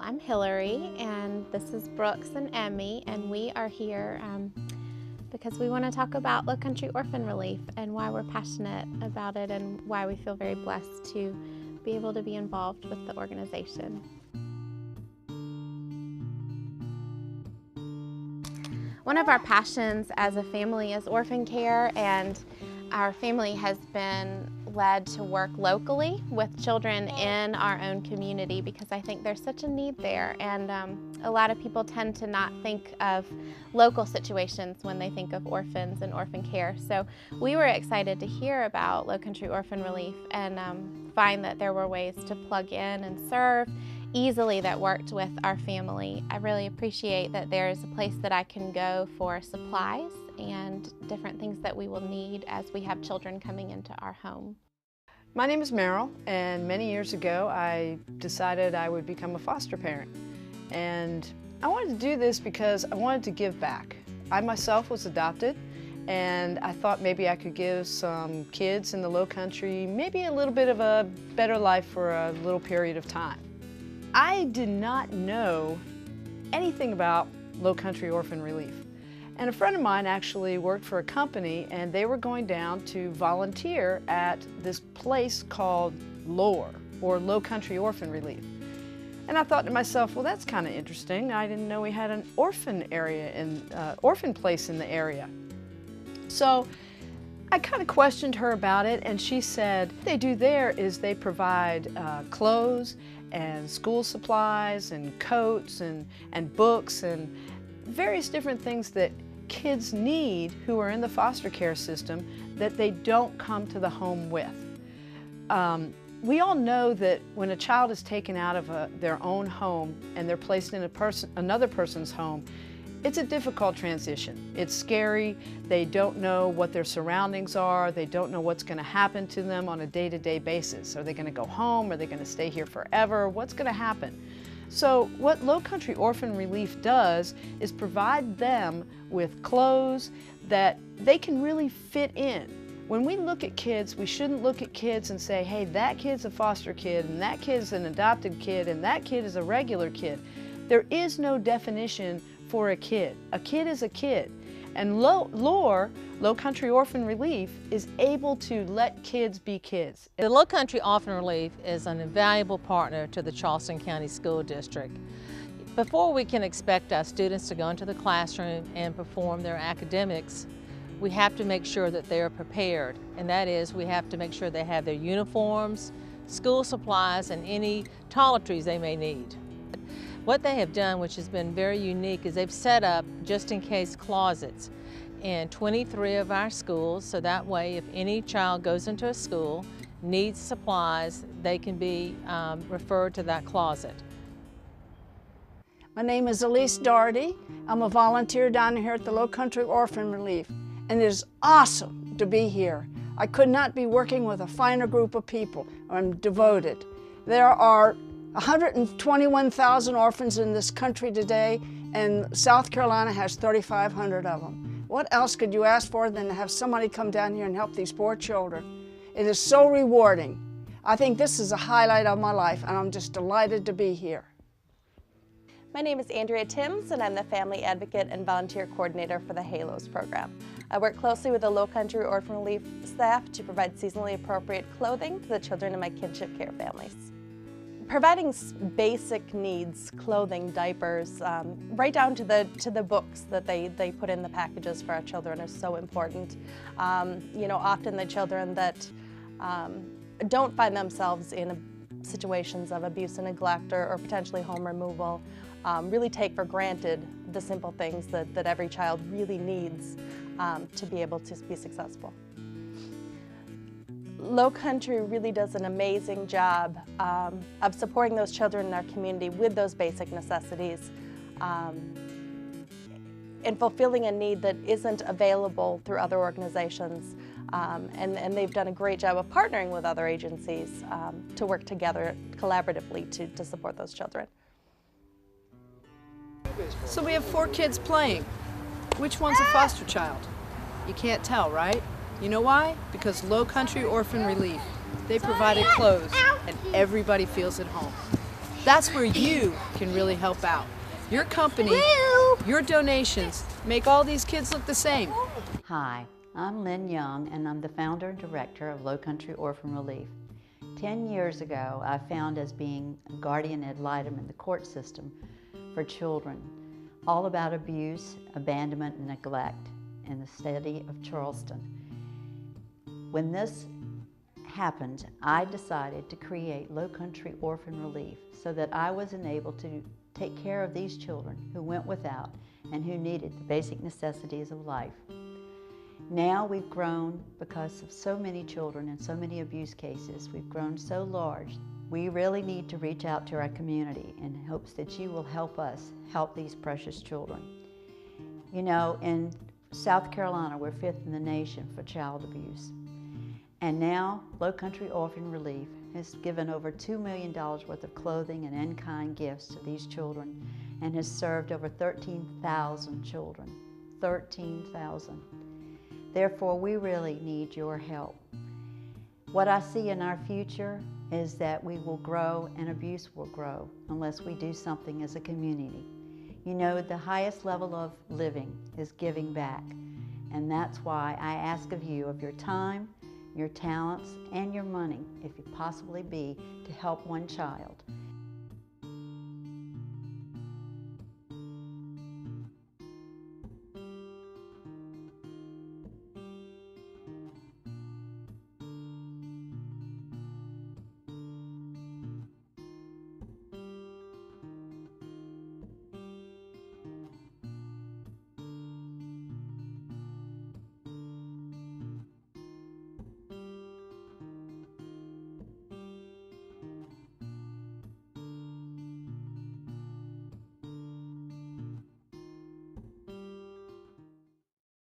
Well, I'm Hillary, and this is Brooks and Emmy, and we are here because we want to talk about Low Country Orphan Relief and why we're passionate about it and why we feel very blessed to be able to be involved with the organization. One of our passions as a family is orphan care, and our family has been led to work locally with children in our own community because I think there's such a need there, and a lot of people tend to not think of local situations when they think of orphans and orphan care. So we were excited to hear about Low Country Orphan Relief and find that there were ways to plug in and serve easily that worked with our family. I really appreciate that there's a place that I can go for supplies and different things that we will need as we have children coming into our home. My name is Meryl, and many years ago I decided I would become a foster parent. And I wanted to do this because I wanted to give back. I myself was adopted, and I thought maybe I could give some kids in the Low Country maybe a little bit of a better life for a little period of time. I did not know anything about Low Country Orphan Relief. And a friend of mine actually worked for a company, and they were going down to volunteer at this place called LOR, or Low Country Orphan Relief. And I thought to myself, well, that's kind of interesting. I didn't know we had an orphan place in the area. So I kind of questioned her about it, and she said what they do there is they provide clothes and school supplies and coats and books and various different things that kids need who are in the foster care system that they don't come to the home with. We all know that when a child is taken out of their own home and they're placed in another person's home, it's a difficult transition. It's scary. They don't know what their surroundings are. They don't know what's going to happen to them on a day-to-day basis. Are they going to go home? Are they going to stay here forever? What's going to happen? So what Low Country Orphan Relief does is provide them with clothes that they can really fit in. When we look at kids, we shouldn't look at kids and say, hey, that kid's a foster kid, and that kid's an adopted kid, and that kid is a regular kid. There is no definition for a kid. A kid is a kid. And LOR, Low Country Orphan Relief, is able to let kids be kids. The Low Country Orphan Relief is an invaluable partner to the Charleston County School District. Before we can expect our students to go into the classroom and perform their academics, we have to make sure that they are prepared. And that is, we have to make sure they have their uniforms, school supplies, and any toiletries they may need. What they have done, which has been very unique, is they've set up just-in-case closets in 23 of our schools, so that way if any child goes into a school, needs supplies, they can be referred to that closet. My name is Elise Doherty. I'm a volunteer down here at the Low Country Orphan Relief, and it is awesome to be here. I could not be working with a finer group of people. I'm devoted. There are 121,000 orphans in this country today, and South Carolina has 3,500 of them. What else could you ask for than to have somebody come down here and help these poor children? It is so rewarding. I think this is a highlight of my life, and I'm just delighted to be here. My name is Andrea Timms, and I'm the Family Advocate and Volunteer Coordinator for the HALOS program. I work closely with the Low Country Orphan Relief staff to provide seasonally appropriate clothing to the children in my kinship care families. Providing basic needs, clothing, diapers, right down to the books that they put in the packages for our children is so important. You know, often the children that don't find themselves in situations of abuse and neglect or potentially home removal really take for granted the simple things that every child really needs to be able to be successful. Low Country really does an amazing job of supporting those children in our community with those basic necessities and fulfilling a need that isn't available through other organizations. And they've done a great job of partnering with other agencies to work together collaboratively to support those children. So we have 4 kids playing. Which one's a foster child? You can't tell, right? You know why? Because Low Country Orphan Relief. They provided clothes, and everybody feels at home. That's where you can really help out. Your company, your donations, make all these kids look the same. Hi, I'm Lynn Young, and I'm the founder and director of Low Country Orphan Relief. 10 years ago, I found as being a guardian ad litem in the court system for children, all about abuse, abandonment, and neglect in the city of Charleston. When this happened, I decided to create Low Country Orphan Relief so that I was enabled to take care of these children who went without and who needed the basic necessities of life. Now we've grown because of so many children and so many abuse cases. We've grown so large. We really need to reach out to our community in hopes that you will help us help these precious children. You know, in South Carolina, we're 5th in the nation for child abuse. And now, Low Country Orphan Relief has given over $2 million worth of clothing and in-kind gifts to these children and has served over 13,000 children. 13,000. Therefore, we really need your help. What I see in our future is that we will grow and abuse will grow unless we do something as a community. You know, the highest level of living is giving back, and that's why I ask of you of your time, your talents, and your money, if you possibly be, to help one child.